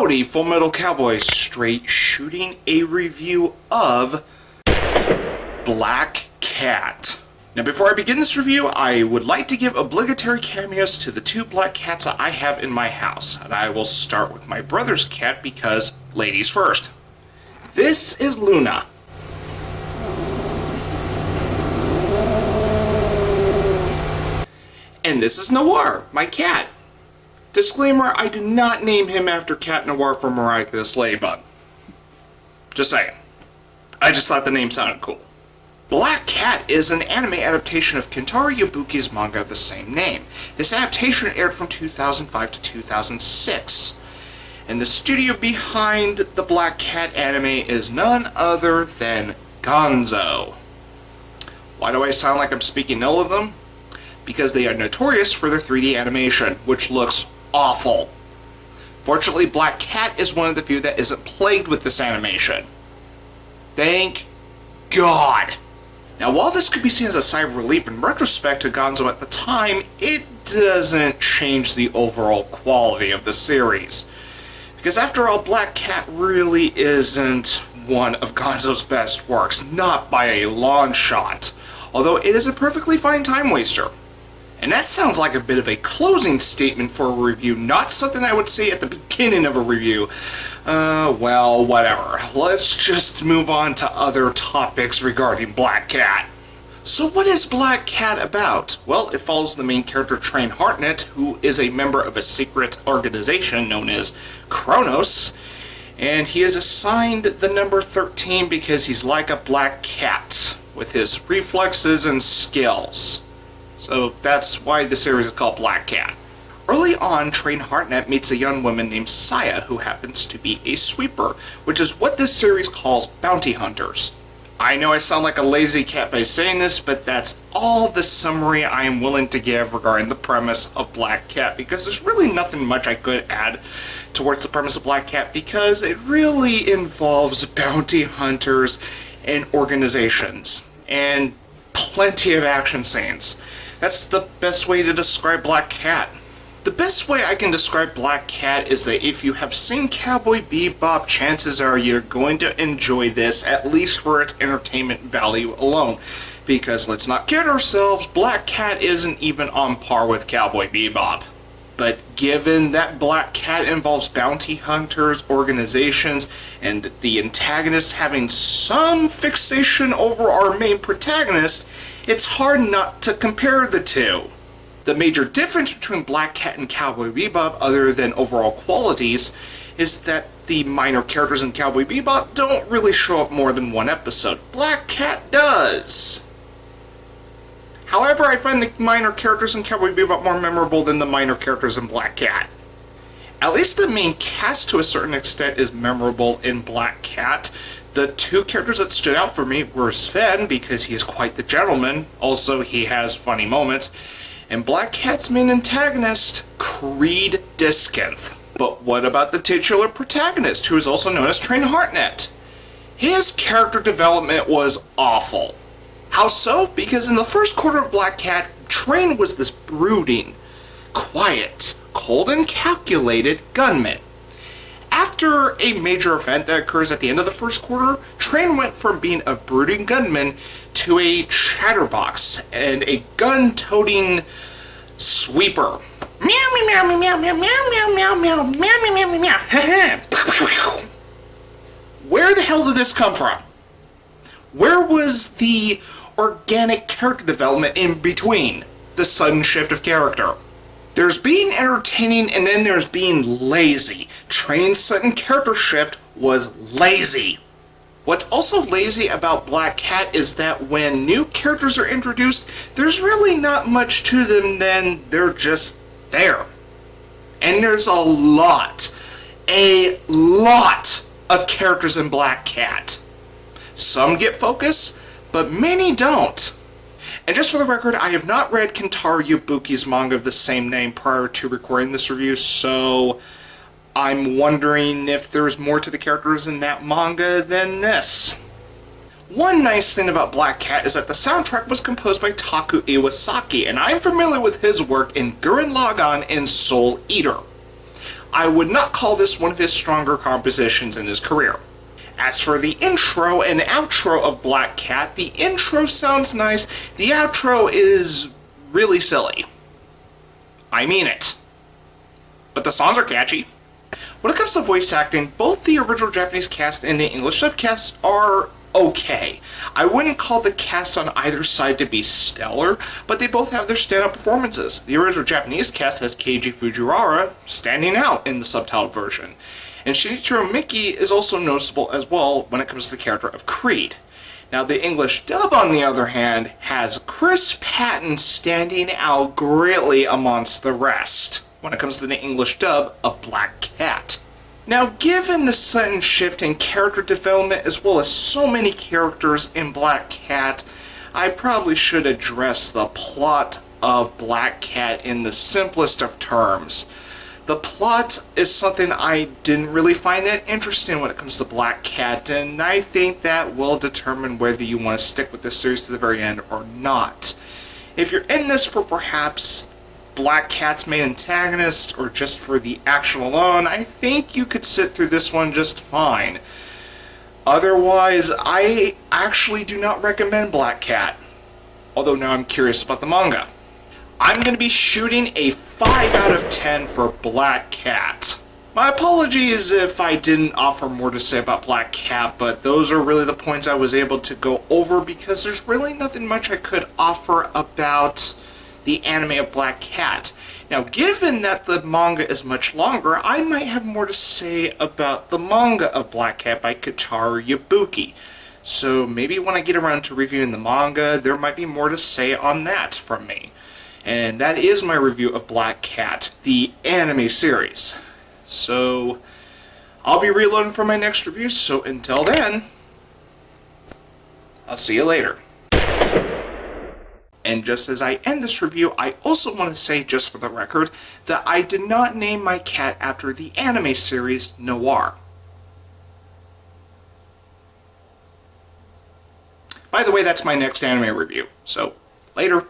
Howdy, Full Metal Cowboy, straight shooting a review of Black Cat. Now before I begin this review, I would like to give obligatory cameos to the two black cats that I have in my house. And I will start with my brother's cat because ladies first. This is Luna. And this is Noir, my cat. Disclaimer, I did not name him after Cat Noir from Miraculous Ladybug. Just saying. I just thought the name sounded cool. Black Cat is an anime adaptation of Kentaro Yabuki's manga of the same name. This adaptation aired from 2005 to 2006. And the studio behind the Black Cat anime is none other than Gonzo. Why do I sound like I'm speaking ill of them? Because they are notorious for their 3D animation, which looks awful. Fortunately, Black Cat is one of the few that isn't plagued with this animation. Thank God. Now, while this could be seen as a sigh of relief in retrospect to Gonzo at the time, it doesn't change the overall quality of the series. Because after all, Black Cat really isn't one of Gonzo's best works, not by a long shot, although it is a perfectly fine time waster. And that sounds like a bit of a closing statement for a review, not something I would say at the beginning of a review. Well, whatever. Let's just move on to other topics regarding Black Cat. So what is Black Cat about? Well, it follows the main character Train Hartnett, who is a member of a secret organization known as Kronos, and he is assigned the number 13 because he's like a black cat, with his reflexes and skills. So that's why the series is called Black Cat. Early on, Train Hartnett meets a young woman named Saya who happens to be a sweeper, which is what this series calls bounty hunters. I know I sound like a lazy cat by saying this, but that's all the summary I am willing to give regarding the premise of Black Cat, because there's really nothing much I could add towards the premise of Black Cat, because it really involves bounty hunters and organizations, and plenty of action scenes. That's the best way to describe Black Cat. The best way I can describe Black Cat is that if you have seen Cowboy Bebop, chances are you're going to enjoy this, at least for its entertainment value alone. Because let's not kid ourselves, Black Cat isn't even on par with Cowboy Bebop. But given that Black Cat involves bounty hunters, organizations, and the antagonist having some fixation over our main protagonist, it's hard not to compare the two. The major difference between Black Cat and Cowboy Bebop, other than overall qualities, is that the minor characters in Cowboy Bebop don't really show up more than one episode. Black Cat does. However, I find the minor characters in Cowboy Bebop more memorable than the minor characters in Black Cat. At least the main cast to a certain extent is memorable in Black Cat. The two characters that stood out for me were Sven, because he is quite the gentleman, also he has funny moments, and Black Cat's main antagonist, Creed Diskinth. But what about the titular protagonist, who is also known as Train Hartnett? His character development was awful. How so? Because in the first quarter of Black Cat, Train was this brooding, quiet, cold and calculated gunman. After a major event that occurs at the end of the first quarter, Train went from being a brooding gunman to a chatterbox and a gun-toting sweeper. Meow meow meow meow meow meow meow meow meow meow meow meow meow. Where the hell did this come from? Where was the organic character development in between the sudden shift of character? There's being entertaining and then there's being lazy. Train's sudden character shift was lazy. What's also lazy about Black Cat is that when new characters are introduced, there's really not much to them than they're just there. And there's a lot of characters in Black Cat. Some get focus, but many don't. And just for the record, I have not read Kentaro Yabuki's manga of the same name prior to recording this review, so I'm wondering if there's more to the characters in that manga than this. One nice thing about Black Cat is that the soundtrack was composed by Taku Iwasaki, and I'm familiar with his work in Gurren Lagann and Soul Eater. I would not call this one of his stronger compositions in his career. As for the intro and outro of Black Cat, the intro sounds nice, the outro is really silly. I mean it. But the songs are catchy. When it comes to voice acting, both the original Japanese cast and the English subcast are okay. I wouldn't call the cast on either side to be stellar, but they both have their stand-up performances. The original Japanese cast has Keiji Fujiwara standing out in the subtitled version, and Shinichiro Miki is also noticeable as well when it comes to the character of Creed. Now, the English dub, on the other hand, has Chris Patton standing out greatly amongst the rest when it comes to the English dub of Black Cat. Now, given the sudden shift in character development as well as so many characters in Black Cat, I probably should address the plot of Black Cat in the simplest of terms. The plot is something I didn't really find that interesting when it comes to Black Cat, and I think that will determine whether you want to stick with this series to the very end or not. If you're in this for perhaps Black Cat's main antagonist, or just for the action alone, I think you could sit through this one just fine. Otherwise, I actually do not recommend Black Cat. Although now I'm curious about the manga. I'm going to be shooting a 5 out of 10 for Black Cat. My apologies if I didn't offer more to say about Black Cat, but those are really the points I was able to go over because there's really nothing much I could offer about the anime of Black Cat. Now, given that the manga is much longer, I might have more to say about the manga of Black Cat by Kotaro Yabuki. So maybe when I get around to reviewing the manga, there might be more to say on that from me. And that is my review of Black Cat, the anime series. So I'll be reloading for my next review, so until then, I'll see you later. And just as I end this review, I also want to say, just for the record, that I did not name my cat after the anime series Noir. By the way, that's my next anime review, so later.